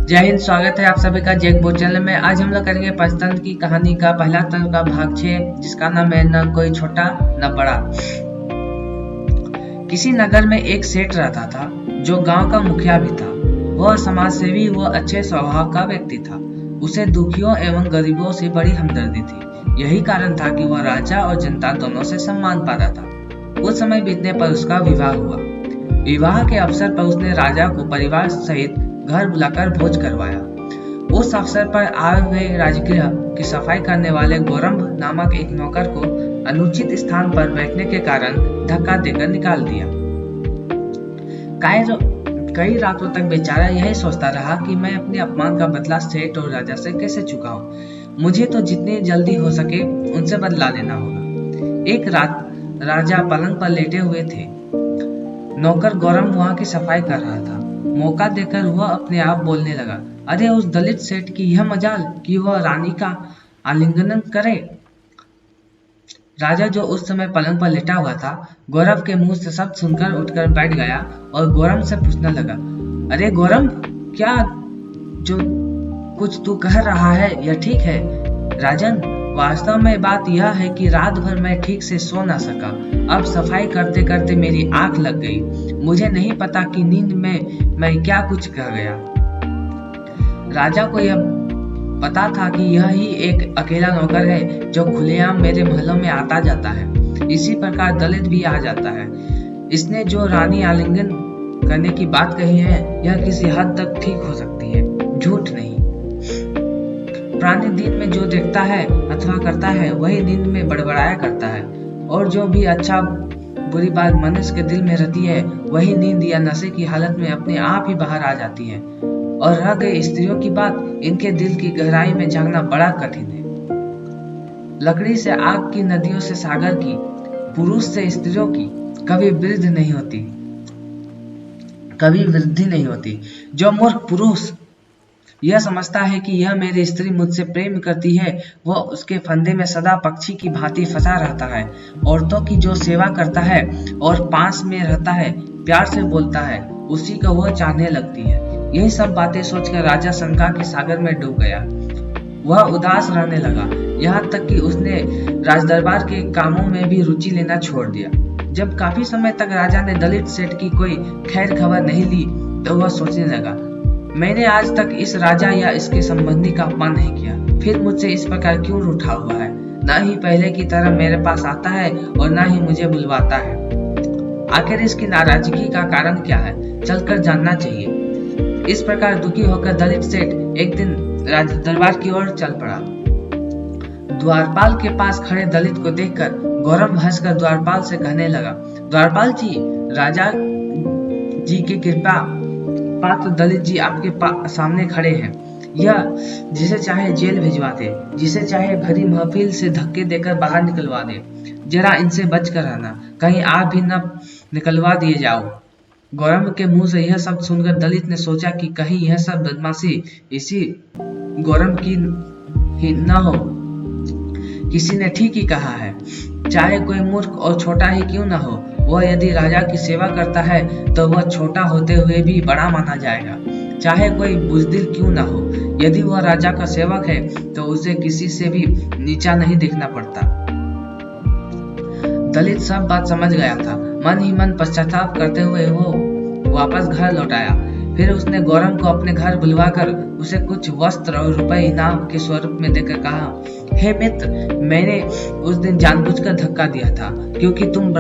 जय हिंद। स्वागत है आप सभी का जैक बोर्ड चैनल में। आज हम लोग करेंगे पंचतंत्र की कहानी का पहला तंत्र का भाग 6, जिसका नाम है न कोई छोटा न बड़ा। किसी नगर में एक सेठ रहता था जो गांव का मुखिया भी था। वह समाज सेवी व अच्छे स्वभाव का व्यक्ति था। उसे दुखियों एवं गरीबों से बड़ी हमदर्दी थी। यही कारण था कि वह राजा और जनता दोनों से सम्मान पाता था। कुछ समय बीतने पर उसका विवाह हुआ। विवाह के अवसर पर उसने राजा को परिवार सहित घर बुलाकर भोज करवाया। उस अवसर पर आए हुए राजगृह की सफाई करने वाले गौरंभ नामक एक नौकर को अनुचित स्थान पर बैठने के कारण धक्का देकर निकाल दिया। कई रातों तक बेचारा यही सोचता रहा कि मैं अपने अपमान का बदला सेठ और राजा से कैसे चुकाऊं। मुझे तो जितनी जल्दी हो सके उनसे बदला लेना होगा। एक रात राजा पलंग पर लेटे हुए थे। नौकर गौरंभ वहां की सफाई कर रहा था। मौका देकर वह अपने आप बोलने लगा, अरे उस दलित सेठ की यह मजाल कि वह रानी का आलिंगन करे। राजा जो उस समय पलंग पर लेटा हुआ था, गौरव के मुंह से शब्द सुनकर उठकर बैठ गया और गौरव से पूछने लगा, अरे गौरव, क्या जो कुछ तू कह रहा है यह ठीक है? राजन, वास्तव में बात यह है कि रात भर मैं ठीक से सो ना सका। अब सफाई करते करते मेरी आंख लग गई। मुझे नहीं पता कि नींद में मैं क्या कुछ कह गया। राजा को यह पता था कि यह ही एक अकेला नौकर है जो खुलेआम मेरे महलों में आता जाता है। इसी प्रकार दलित भी आ जाता है। इसने जो रानी आलिंगन करने की बात कही है, यह किसी हद तक ठीक हो सकती है, झूठ नहीं। प्राणी दिन में जो देखता है अथवा करता है, वही नींद में बड़बड़ाया करता है। और जो भी अच्छा बुरी बात मनुष्य के दिल में रहती है, वही नींद या नशे की हालत में अपने आप ही बाहर आ जाती है। और रह गई स्त्रियों की बात, इनके दिल की गहराई में झांकना बड़ा कठिन है। लकड़ी से आग की, नदियों से सागर की, पुरुष से स्त्रियों की कभी वृद्धि नहीं होती, कभी वृद्धि नहीं होती। जो मूर्ख पुरुष यह समझता है कि यह मेरी स्त्री मुझसे प्रेम करती है, वह उसके फंदे में सदा पक्षी की भांति फंसा रहता है। औरतों की जो सेवा करता है और पास में रहता है, प्यार से बोलता है, उसी को वह चाहने लगती है। यही सब बातें सोचकर राजा शंका के सागर में डूब गया। वह उदास रहने लगा, यहाँ तक कि उसने राजदरबार के कामों में भी रुचि लेना छोड़ दिया। जब काफी समय तक राजा ने दलित सेठ की कोई खैर खबर नहीं ली, तो वह सोचने लगा, मैंने आज तक इस राजा या इसके संबंधी का अपमान नहीं किया, फिर मुझसे इस प्रकार क्यों रूठा हुआ है? न ही पहले की तरह मेरे पास आता है और न ही मुझे बुलवाता है। आखिर इसकी नाराजगी का कारण क्या है? चलकर जानना चाहिए। इस प्रकार दुखी होकर दलित सेठ एक दिन राज दरबार की ओर चल पड़ा। द्वारपाल के पास खड़े दलित को देखकर गौरव हंसकर द्वारपाल से कहने लगा, द्वारपाल जी, राजा जी की कृपा पात्र दलित जी आपके सामने खड़े हैं। यह जिसे चाहे जेल भिजवा दे, जिसे चाहे भरी महफिल से धक्के देकर बाहर निकलवा दे। जरा इनसे बच कर रहना, कहीं आप भी न निकलवा दिए जाओ। गौरव के मुंह से यह शब्द सुनकर दलित ने सोचा कि कहीं यह सब बदमाशी इसी गौरव की ही न हो। किसी ने ठीक ही कहा है, चाहे कोई मूर्ख और छोटा ही क्यों न हो, वह यदि राजा की सेवा करता है तो वह छोटा होते हुए भी बड़ा माना जाएगा। चाहे कोई बुजदिल क्यों न हो, यदि वह राजा का सेवक है तो उसे किसी से भी नीचा नहीं देखना पड़ता। दलित सब बात समझ गया था। मन ही मन पश्चाताप करते हुए वो वापस घर लौट आया। फिर उसने गौरव को अपने घर बुलवाकर उसे कुछ वस्त्र और रुपए इनाम के स्वरूप में देकर कहा, हे मित्र, मैंने उस दिन जानबूझकर धक्का दिया था, क्योंकि तुम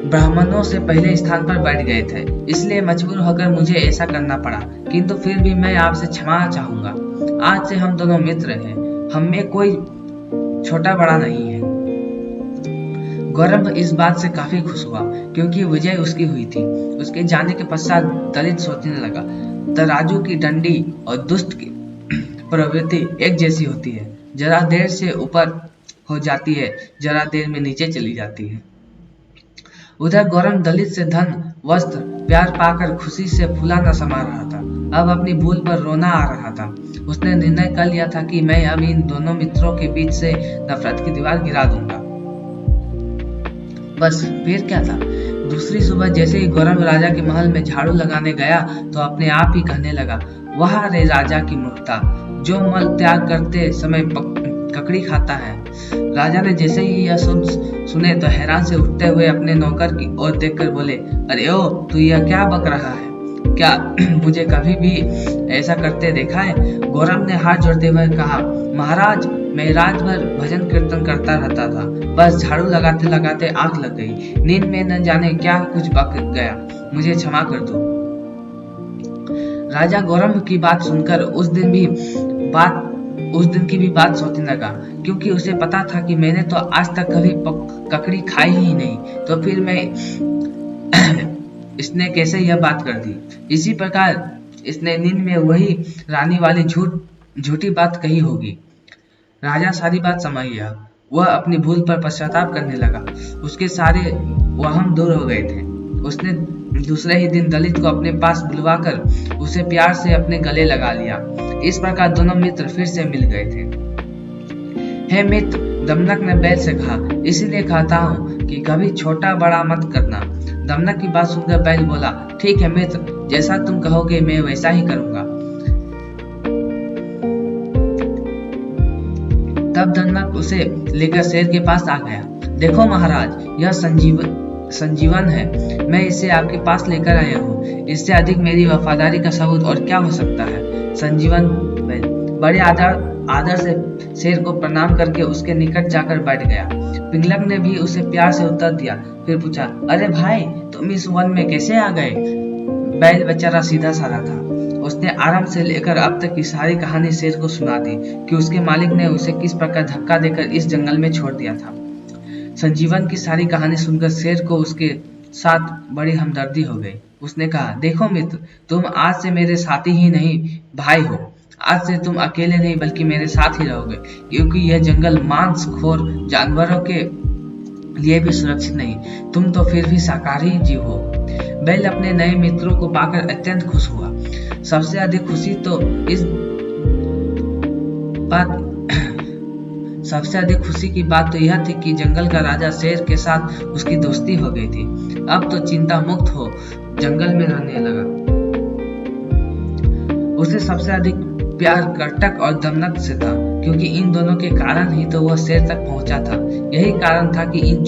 ब्राह्मणों से पहले स्थान पर बैठ गए थे, इसलिए मजबूर होकर मुझे ऐसा करना पड़ा। किंतु फिर भी मैं आपसे क्षमा चाहूंगा। आज से हम दोनों मित्र हैं, हम में कोई छोटा बड़ा नहीं है। गौरव इस बात से काफी खुश हुआ, क्योंकि विजय उसकी हुई थी। उसके जाने के पश्चात दलित सोचने लगा, तराजू की डंडी और दुष्ट की प्रवृत्ति एक जैसी होती है, जरा देर से ऊपर हो जाती है, जरा देर में नीचे चली जाती है। उधर गौरव दलित से धन, वस्त्र, प्यार पाकर खुशी से फूला न समा रहा था। अब अपनी भूल पर रोना आ रहा था। उसने निर्णय कर लिया था कि मैं अब इन दोनों मित्रों के बीच से नफरत की दीवार गिरा दूंगा। बस फिर क्या था? दूसरी सुबह जैसे ही गौरव राजा के महल में झाड़ू लगाने गया तो अपने आप ही कहने लगा, वाह रे राजा की मूर्खता, जो मल त्याग करते समय ककड़ी खाता है। राजा ने जैसे ही यह सुने तो हैरान से उठते हुए अपने नौकर की ओर देखकर बोले, अरे ओ, तू यह क्या बक रहा है? क्या मुझे कभी भी ऐसा करते देखा है? गौरव ने हाथ जोड़ते हुए कहा, महाराज, मैं रात भर भजन कीर्तन करता रहता था, बस झाड़ू लगाते लगाते आंख लग गई, नींद में न जाने क्या कुछ बक गया, मुझे क्षमा कर दो। राजा गौरव की बात सुनकर उस दिन की भी बात सोचने लगा, क्योंकि उसे पता था कि मैंने तो आज तक कभी ककड़ी खाई ही नहीं, तो फिर मैं इसने कैसे यह बात कर दी। इसी प्रकार इसने नींद में वही रानी वाली झूठी बात कही होगी। राजा सारी बात समझ गया। वह अपनी भूल पर पश्चाताप करने लगा। उसके सारे वहम दूर हो गए थे। उसने दूसरे ही दिन दलित को अपने पास बुलवाकर उसे प्यार से अपने गले लगा लिया। इस प्रकार दोनों मित्र फिर से मिल गए थे। हे मित्र, दमनक ने बैल से कहा, इसीलिए कहता हूँ कि कभी छोटा बड़ा मत करना। दमनक की बात सुनकर बैल बोला, ठीक है मित्र, जैसा तुम कहोगे मैं वैसा ही करूंगा। तब दमनक उसे लेकर शेर के पास आ गया। देखो महाराज, यह संजीवन है, मैं इसे आपके पास लेकर आया हूँ। इससे अधिक मेरी वफादारी का सबूत और क्या हो सकता है। संजीवन बड़े आदर से शेर को प्रणाम करके उसके निकट जाकर बैठ गया। पिंगलक ने भी उसे प्यार से उत्तर दिया, फिर पूछा, अरे भाई, तुम इस वन में कैसे आ गए? बैल बेचारा सीधा साधा था। उसने आरंभ से लेकर अब तक की सारी कहानी शेर को सुना दी कि उसके मालिक ने उसे किस प्रकार धक्का देकर इस जंगल में छोड़ दिया था। संजीवन की सारी कहानी सुनकर शेर को उसके साथ बड़ी हमदर्दी हो गई। उसने कहा, देखो मित्र, तुम आज से मेरे साथी ही नहीं भाई हो। आज से तुम अकेले नहीं बल्कि मेरे साथ ही रहोगे, क्योंकि यह जंगल मांसखोर जानवरों के लिए भी सुरक्षित नहीं। तुम तो फिर भी शाकाहारी जीव हो। बैल अपने नए मित्रों को पाकर अत्यंत खुश हुआ। सबसे अधिक खुशी की बात तो यह थी कि जंगल का राजा शेर के साथ उसकी दोस्ती हो गई थी। अब तो चिंता मुक्त हो जंगल में रहने लगा। उसे सबसे अधिक प्यार कर्टक और दमनक से था, क्योंकि इन दोनों के कारण ही तो वह शेर तक पहुंचा था। यही कारण था कि इन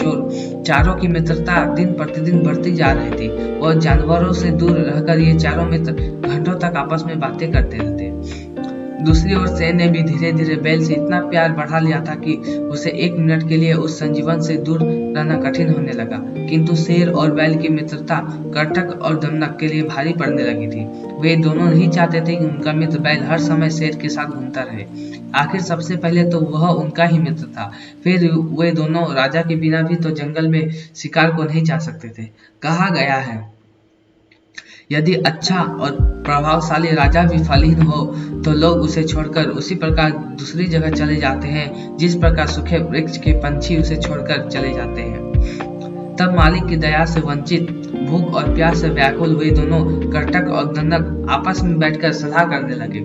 चारों की मित्रता दिन प्रतिदिन बढ़ती जा रही थी और जानवरों से दूर रहकर ये चारों मित्र घंटों तक आपस में बातें करते रहते। दूसरी ओर शेर ने भी धीरे धीरे बैल से इतना प्यार बढ़ा लिया था कि उसे एक मिनट के लिए उस संजीवन से दूर रहना कठिन होने लगा। किंतु शेर और बैल की मित्रता कर्टक और दमनक के लिए भारी पड़ने लगी थी। वे दोनों नहीं चाहते थे कि उनका मित्र बैल हर समय शेर के साथ घूमता रहे। आखिर सबसे पहले तो वह उनका ही मित्र था। फिर वे दोनों राजा के बिना भी तो जंगल में शिकार को नहीं जा सकते थे। कहा गया है, यदि अच्छा और प्रभावशाली राजा भी फलहीन हो तो लोग उसे छोड़कर उसी प्रकार दूसरी जगह चले जाते हैं जिस प्रकार सूखे वृक्ष के पंछी उसे छोड़कर चले जाते हैं। तब मालिक की दया से वंचित, भूख और प्यास से व्याकुल हुए दोनों कर्टक और दमनक आपस में बैठकर सलाह करने लगे।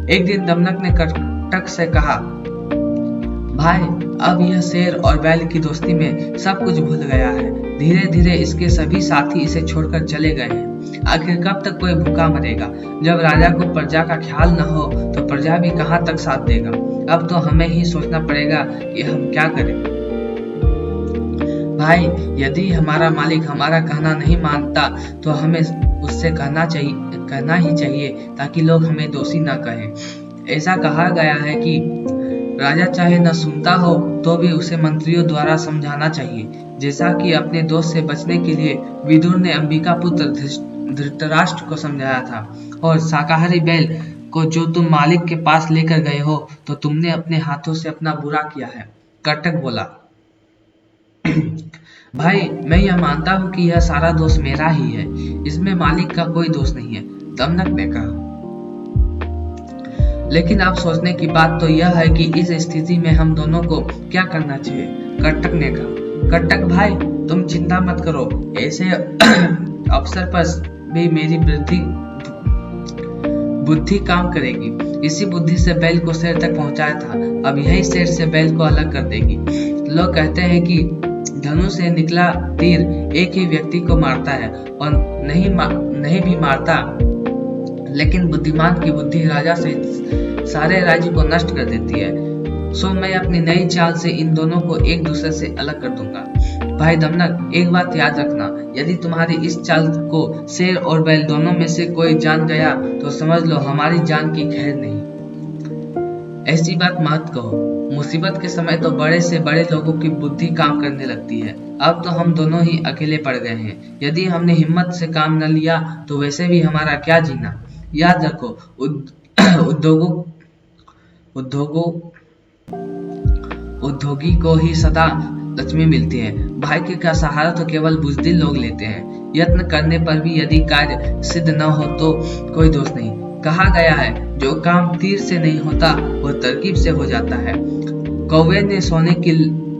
एक दिन दमनक ने कर्टक से कहा, भाई, अब यह शेर और बैल की दोस्ती में सब कुछ भूल गया है। धीरे धीरे इसके सभी साथी इसे छोड़कर चले गए हैं। आखिर कब तक कोई भूखा मरेगा? जब राजा को प्रजा का ख्याल न हो तो प्रजा भी कहाँ तक साथ देगा? अब तो हमें ही सोचना पड़ेगा कि हम क्या करें। भाई, यदि हमारा मालिक हमारा कहना नहीं मानता तो हमें उससे कहना ही चाहिए ताकि लोग हमें दोषी न कहें। ऐसा कहा गया है कि राजा चाहे न सुनता हो तो भी उसे मंत्रियों द्वारा समझाना चाहिए, जैसा कि अपने दोस्त से बचने के लिए विदुर ने अंबिका पुत्र धृतराष्ट्र को समझाया था। और शाकाहारी बैल को जो तुम मालिक के पास लेकर गए हो तो तुमने अपने हाथों से अपना बुरा किया है। कर्टक बोला, भाई, मैं यह मानता हूँ कि यह सारा दोष मेरा ही है, इसमें मालिक का कोई दोष नहीं है। दमनक ने कहा, लेकिन आप सोचने की बात तो यह है कि इस स्थिति में हम दोनों को क्या करना चाहिए। कर्टक ने कहा, कर्टक भाई, तुम चिंता मत करो, ऐसे अवसर पर भी मेरी बुद्धि काम करेगी। इसी बुद्धि से बैल को शेर तक पहुंचाया था, अब यही शेर से बैल को अलग कर देगी। लोग कहते हैं कि धनुष से निकला तीर एक ही व्यक्ति को मारता है और नहीं भी मारता, लेकिन बुद्धिमान की बुद्धि राजा सहित सारे राज्य को नष्ट कर देती है। सो मैं अपनी नई चाल से इन दोनों को एक दूसरे से अलग कर दूंगा। भाई दमनक, एक बात याद रखना, यदि तुम्हारी इस चाल को शेर और बैल दोनों में से कोई जान गया तो समझ लो हमारी जान की खैर नहीं। ऐसी बात मत कहो, मुसीबत के समय तो बड़े से बड़े लोगों की बुद्धि काम करने लगती है। अब तो हम दोनों ही अकेले पड़ गए हैं। यदि हमने हिम्मत से काम न लिया तो वैसे भी हमारा क्या जीना। याद रखो, उद्योगी को ही सदा लक्ष्मी मिलती है। भाग्य का सहारा तो केवल बुजदिल लोग लेते हैं। यत्न करने पर भी यदि कार्य सिद्ध न हो तो कोई दोष नहीं। कहा गया है, जो काम तीर से नहीं होता वह तरकीब से हो जाता है। कौवे ने सोने की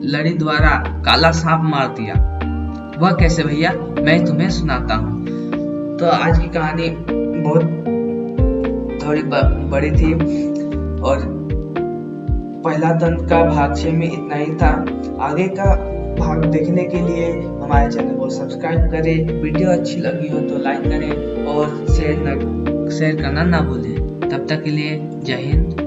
लड़ी द्वारा काला सांप मार दिया। वह कैसे भैया? मैं तुम्हें सुनाता हूँ। तो आज की कहानी बहुत थोड़ी बड़ी थी और पहला दंत का भाग 6 में इतना ही था। आगे का भाग देखने के लिए हमारे चैनल को सब्सक्राइब करें। वीडियो अच्छी लगी हो तो लाइक करें और शेयर करना ना भूलें। तब तक के लिए जय हिंद।